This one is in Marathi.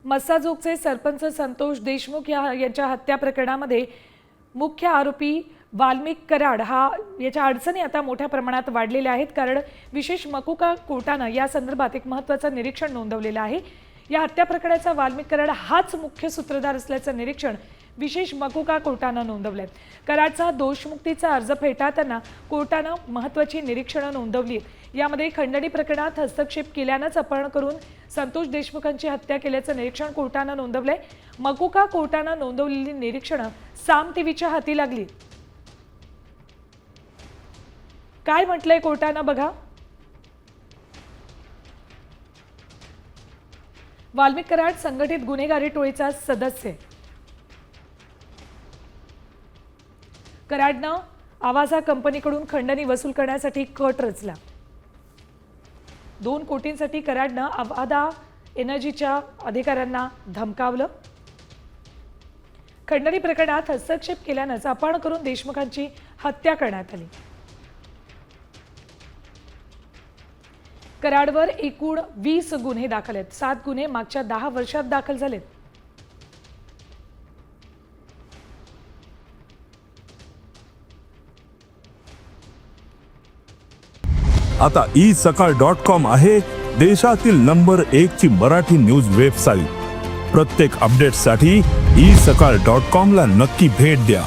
मस्साजोगचे सरपंच संतोष देशमुख यांच्या हत्या प्रकरणामध्ये मुख्य आरोपी वाल्मिक कराड याच्या अडचणी आता मोठ्या प्रमाणात वाढलेल्या आहेत। कारण विशेष मकोका कोर्टानं या संदर्भात एक महत्त्वाचं निरीक्षण नोंदवलेलं आहे। या हत्या प्रकरणाचा वाल्मिक कराड हाच मुख्य सूत्रधार असल्याचं निरीक्षण विशेष मकोका कोर्टानं नोंदवलंय। कराडचा दोषमुक्तीचा अर्ज फेटाळताना कोर्टानं महत्त्वाची निरीक्षणं नोंदवली आहेत। यामध्ये खंडणी प्रकरणात हस्तक्षेप केल्यानंच अपहरण करून संतोष देशमुखांची हत्या केल्याचं निरीक्षण कोर्टानं नोंदवलंय। मकोका कोर्टानं नोंदवलेली निरीक्षणं साम टीव्हीच्या हाती लागली। काय म्हटलंय कोर्टानं बघा। वाल्मिक कराड संघटित गुन्हेगारी टोळीचा सदस्य। कराडनं आवाजा कंपनीकडून खंडणी वसूल करण्यासाठी कट रचला। 2 कोटींसाठी कराडनं आवादा एनर्जीच्या अधिकाऱ्यांना धमकावलं। खंडणी प्रकरणात हस्तक्षेप केल्यानंच अपहरण करून देशमुखांची हत्या करण्यात आली। कराडवर एकूण 20 गुन्हे दाखल आहेत। 7 गुन्हे मागच्या 10 वर्षात दाखल झालेत। आता isakal.com आहे देशातील नंबर 1 ची मराठी न्यूज वेबसाईट। प्रत्येक अपडेटसाठी isakal.com ला नक्की भेट द्या।